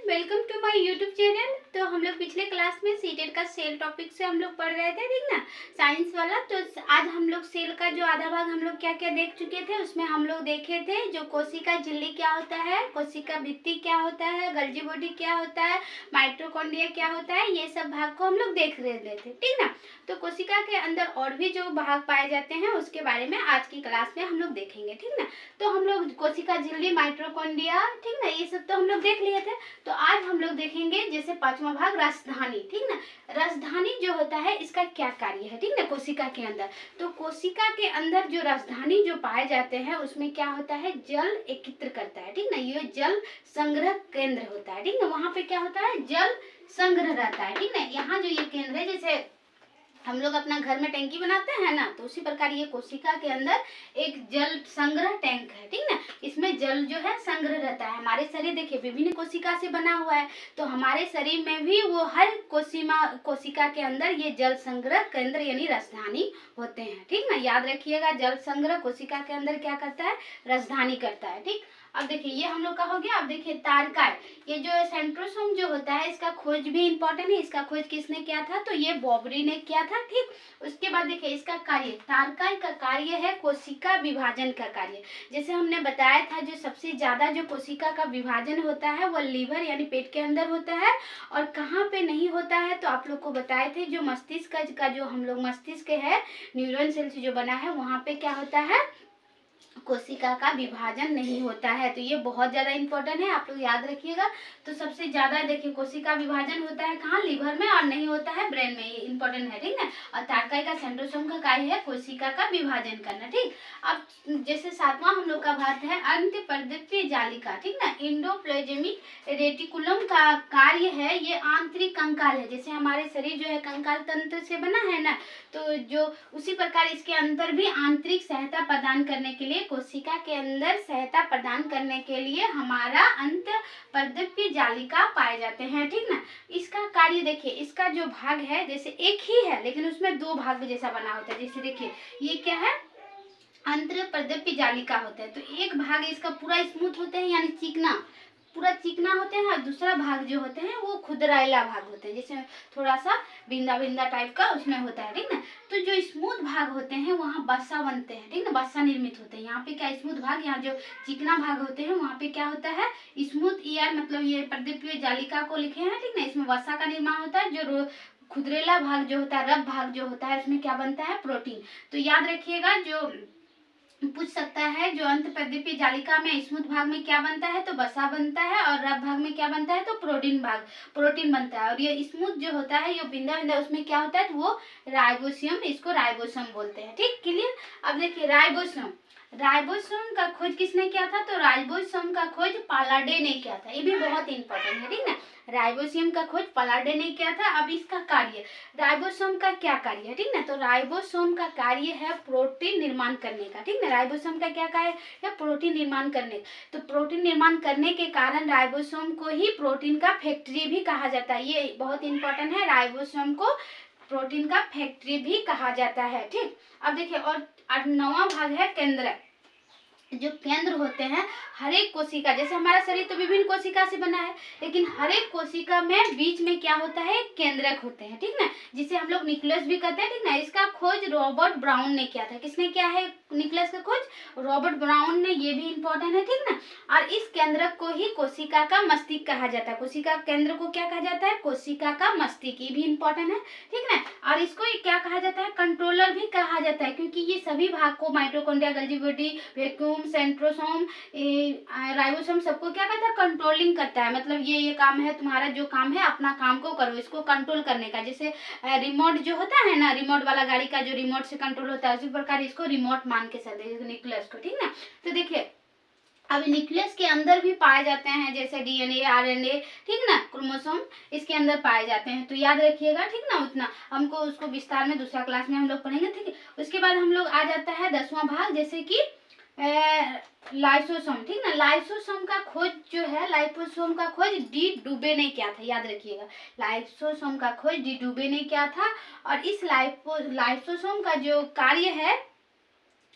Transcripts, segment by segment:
Welcome to my YouTube channel. तो हम लोग पिछले क्लास में सीटेट का सेल टॉपिक से हम लोग पढ़ रहे थे, ठीक ना, साइंस वाला। तो आज हम लोग सेल का जो आधा भाग हम लोग क्या क्या देख चुके थे, उसमें हम लोग देखे थे जो कोशिका झिल्ली क्या होता है, कोशिका भित्ति क्या होता है, गल्जी बॉडी क्या होता है, माइटोकॉन्ड्रिया क्या होता है, ये सब भाग को हम लोग देख रहे थे, ठीक ना। तो कोशिका के अंदर और भी जो भाग पाए जाते हैं उसके बारे में आज की क्लास में हम लोग देखेंगे, ठीक ना। तो हम लोग कोशिका झिल्ली, माइटोकॉन्ड्रिया, ठीक ना, ये सब तो हम लोग देख लिए थे। तो आज हम लोग देखेंगे जैसे पांचवा भाग राजधानी, ठीक ना। राजधानी जो होता है इसका क्या कार्य है, ठीक ना, कोशिका के अंदर। तो कोशिका के अंदर जो राजधानी जो पाए जाते हैं उसमें क्या होता है, जल एकत्र करता है, ठीक ना। ये जल संग्रह केंद्र होता है, ठीक ना। वहां पे क्या होता है, जल संग्रह रहता है, ठीक ना। यहाँ जो ये केंद्र है, जैसे हम लोग अपना घर में टंकी बनाते हैं ना, तो उसी प्रकार ये कोशिका के अंदर एक जल संग्रह टैंक है, ठीक ना। इसमें जल जो है संग्रह रहता है। हमारे शरीर देखिए विभिन्न कोशिका से बना हुआ है, तो हमारे शरीर में भी वो हर कोशिका के अंदर ये जल संग्रह केंद्र यानी राजधानी होते हैं, ठीक ना। याद रखिएगा, जल संग्रह कोशिका के अंदर क्या करता है, राजधानी करता है, ठीक। अब देखिए ये हम लोग का हो गया। अब देखिए तारकाय, ये जो सेंट्रोसोम जो होता है इसका खोज भी इम्पोर्टेंट है। इसका खोज किसने किया था, तो ये बॉबरी ने किया था, ठीक। उसके बाद देखिए इसका कार्य, तारकाय का कार्य है कोशिका विभाजन का कार्य। जैसे हमने बताया था जो सबसे ज्यादा जो कोशिका का विभाजन होता है वो लीवर यानी पेट के अंदर होता है, और कहाँ पे नहीं होता है तो आप लोग को बताए थे जो मस्तिष्क का जो हम लोग मस्तिष्क है न्यूरॉन सेल से जो बना है वहां पे क्या होता है, कोशिका का विभाजन नहीं होता है। तो ये बहुत ज्यादा इंपॉर्टेंट है, आप लोग याद रखिएगा। तो सबसे ज्यादा देखिए कोशिका विभाजन होता है कहाँ, लीवर में, और नहीं होता है ब्रेन में, ये इंपॉर्टेंट है, ठीक है। और तारकाय का सेंट्रोसोम का कार्य है कोशिका का विभाजन करना, ठीक। अब जैसे सातवां हम लोग का भाग है अंतःपर्दीय जालिका, ठीक ना। एंडोप्लाज्मिक रेटिकुलम का कार्य है, ये आंतरिक कंकाल है। जैसे हमारे शरीर जो है कंकाल तंत्र से बना है ना, तो जो उसी प्रकार इसके अंदर भी आंतरिक सहायता प्रदान करने के लिए, कोशिका के अंदर सहायता प्रदान करने के लिए हमारा अंतःपर्दीय जालिका पाए जाते हैं, ठीक ना। इसका कार्य देखिए, इसका जो भाग है जैसे एक ही है लेकिन उसमें दो भाग जैसा बना होता है। जैसे देखिए ये क्या है, अंतःपर्दीय जालिका होता है। तो एक भाग इसका पूरा स्मूथ होते हैं यानी चिकना, पूरा चिकना होते हैं, और दूसरा भाग जो होते हैं वो खुदराइला भाग होते हैं, जैसे थोड़ा सा बिंदा बिंदा टाइप का उसमें होता है, ठीक ना। तो जो स्मूथ भाग होते हैं वहाँ बस्सा बनते हैं, ठीक ना, बस्सा निर्मित होते हैं। यहाँ पे क्या स्मूथ भाग, यहाँ जो चिकना भाग होते हैं वहाँ पे क्या होता है, स्मूथ ईयर, मतलब ये पर्दीय जालिका को लिखे हैं, ठीक ना। इसमें वसा का निर्माण होता है। जो खुदरेला भाग जो होता है, रब भाग जो होता है, उसमें क्या बनता है, प्रोटीन। तो याद रखिएगा, जो पूछ सकता है जो अंतःपर्दीय जालिका में स्मूथ भाग में क्या बनता है, तो वसा बनता है, और रब भाग में क्या बनता है, तो प्रोटीन बनता है। और ये स्मूथ जो होता है ये बिंदा बिंदा उसमें क्या होता है, तो वो राइबोसोम, इसको राइबोसोम बोलते हैं, ठीक, क्लियर। अब देखिए राइबोसोम का खोज किसने किया था, तो राइबोसोम का खोज पालाडे ने किया था। ये भी बहुत इंपॉर्टेंट है, ठीक ना। राइबोसोम का खोज पालाडे ने किया था। अब इसका कार्य, राइबोसोम का क्या कार्य है, ठीक ना, तो राइबोसोम का कार्य है प्रोटीन निर्माण करने का, ठीक ना। राइबोसोम का क्या कार्य है, प्रोटीन निर्माण करने। तो प्रोटीन निर्माण करने के कारण राइबोसोम को ही प्रोटीन का फैक्ट्री भी कहा जाता है। ये बहुत इंपॉर्टेंट है, राइबोसोम को प्रोटीन का फैक्ट्री भी कहा जाता है, ठीक। अब देखिए और नौवां भाग है केंद्र। जो केंद्र होते हैं हर एक कोशिका, जैसे हमारा शरीर तो विभिन्न कोशिका से बना है, लेकिन हर एक कोशिका में बीच में क्या होता है, केंद्रक होते हैं, ठीक ना, जिसे हम लोग न्यूक्लियस भी कहते हैं, ठीक ना। इसका खोज रॉबर्ट ब्राउन ने किया था। किसने किया है न्यूक्लियस का खोज, रॉबर्ट ब्राउन ने, ये भी इंपॉर्टेंट है, ठीक ना। और इस केंद्रक को ही कोशिका का मस्तिष्क कहा जाता है। कोशिका केंद्र को क्या कहा जाता है, कोशिका का मस्तिष्क, ये भी इंपॉर्टेंट है, ठीक ना। और इसको क्या कहा जाता है, कंट्रोलर भी कहा जाता है, क्योंकि ये सभी भाग को mitochondria, Golgi body, vacuum, centrosome, ribosome सबको क्या करता है, कंट्रोलिंग करता है। मतलब ये काम है, तुम्हारा जो काम है अपना काम को करो, इसको कंट्रोल करने का। जैसे रिमोट जो होता है ना, रिमोट वाला गाड़ी का जो रिमोट से कंट्रोल होता है, उसी प्रकार इसको रिमोट मान के चलते हैं न्यूक्लियस को, ठीक ना। तो देखिए अब न्यूक्लियस के अंदर भी पाए जाते हैं, जैसे डीएनए, आरएनए, ठीक ना, क्रोमोसोम इसके अंदर पाए जाते हैं। तो याद रखिएगा, ठीक ना, उतना हमको उसको विस्तार में दूसरा क्लास में हम लोग पढ़ेंगे, ठीक है। उसके बाद हम लोग आ जाता है 10वां भाग, जैसे कि लाइसोसोम, ठीक ना। लाइसोसोम का खोज जो है, लाइसोसोम का खोज डी डुबे ने किया था, याद रखिएगा। लाइसोसोम का खोज डी डुबे ने किया था। और इस लाइसोसोम का जो कार्य है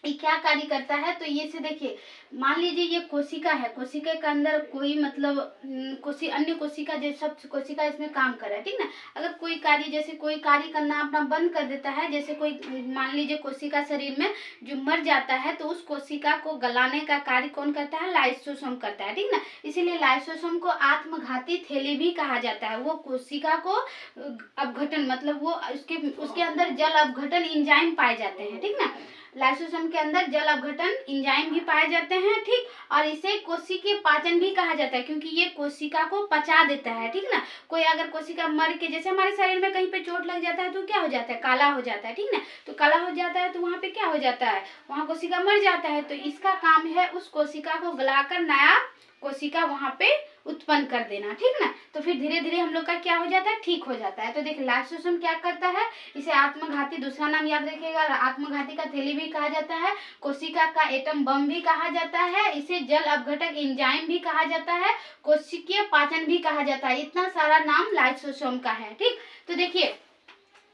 ये क्या कार्य करता है, तो ये से देखिए, मान लीजिए ये कोशिका है, कोशिका के अंदर कोई मतलब अन्य कोशिका जो सब कोशिका इसमें काम कर रहा है, ठीक ना। अगर कोई कार्य, जैसे कोई कार्य करना अपना बंद कर देता है, जैसे कोई मान लीजिए कोशिका शरीर में जो मर जाता है, तो उस कोशिका को गलाने का कार्य कौन करता है, लाइसोसोम करता है, ठीक ना। इसीलिए लाइसोसोम को आत्मघाती थैली भी कहा जाता है। वो कोशिका को अपघटन मतलब वो उसके अंदर जल अपघटन एंजाइम पाए जाते हैं, ठीक ना। लाइसोसोम के अंदर जल अपघटन एंजाइम भी पाए जाते हैं, ठीक। और इसे कोशिकीय पाचन भी कहा जाता है, क्योंकि ये कोशिका को पचा देता है, ठीक ना। कोई अगर कोशिका मर के, जैसे हमारे शरीर में कहीं पे चोट लग जाता है तो क्या हो जाता है, काला हो जाता है, ठीक ना। तो काला हो जाता है तो वहाँ पे क्या हो जाता है, वहाँ कोशिका मर जाता है। तो इसका काम है उस कोशिका को गलाकर नया कोशिका वहाँ पे उत्पन्न कर देना, ठीक ना। तो फिर धीरे धीरे हम लोग का क्या हो जाता है, ठीक हो जाता है। तो देखिए लाइसोसोम क्या करता है, इसे आत्मघाती, दूसरा नाम याद रखिएगा, आत्मघाती का थैली भी कहा जाता है, कोशिका का एटम बम भी कहा जाता है, इसे जल अपघटक एंजाइम भी कहा जाता है, कोशिकीय पाचन भी कहा जाता है। इतना सारा नाम लाइसोसोम का है, ठीक। तो देखिए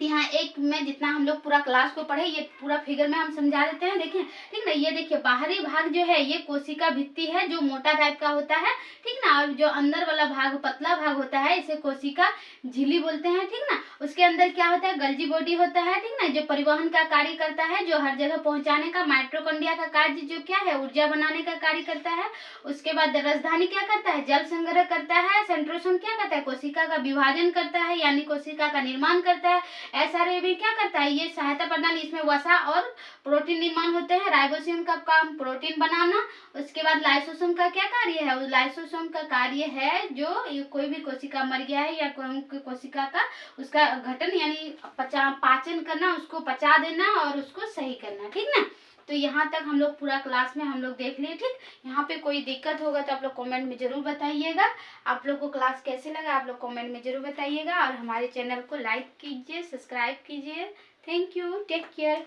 यहाँ एक में जितना हम लोग पूरा क्लास को पढ़े, ये पूरा फिगर में हम समझा देते हैं, देखिए, ठीक ना। ये देखिए बाहरी भाग जो है ये कोशिका भित्ति है, जो मोटा टाइप का होता है, ठीक ना। और जो अंदर वाला भाग पतला भाग होता है, इसे कोशिका झिल्ली बोलते हैं, ठीक ना। उसके अंदर क्या होता है, गल्जी बॉडी होता है, ठीक ना, जो परिवहन का कार्य करता है, जो हर जगह पहुंचाने का। माइटोकॉन्ड्रिया का कार्य जो क्या है, ऊर्जा बनाने का कार्य करता है। उसके बाद राजधानी क्या करता है, जल संग्रह करता है। सेंट्रोसोम क्या करता है, कोशिका का विभाजन करता है, यानी कोशिका का निर्माण करता है। एसआरए भी क्या करता है, ये सहायता प्रदान, इसमें वसा और प्रोटीन निर्माण होते हैं। राइबोसोम का काम प्रोटीन बनाना। उसके बाद लाइसोसोम का क्या कार्य है, उस लाइसोसोम का कार्य है जो कोई भी कोशिका मर गया है या कोई कोशिका का उसका गठन यानी पाचन करना, उसको पचा देना और उसको सही करना, ठीक ना। तो यहाँ तक हम लोग पूरा क्लास में हम लोग देख लिए, ठीक। यहाँ पे कोई दिक्कत होगा तो आप लोग कमेंट में जरूर बताइएगा। आप लोग को क्लास कैसे लगा आप लोग कमेंट में जरूर बताइएगा, और हमारे चैनल को लाइक कीजिए, सब्सक्राइब कीजिए। Thank you, take care.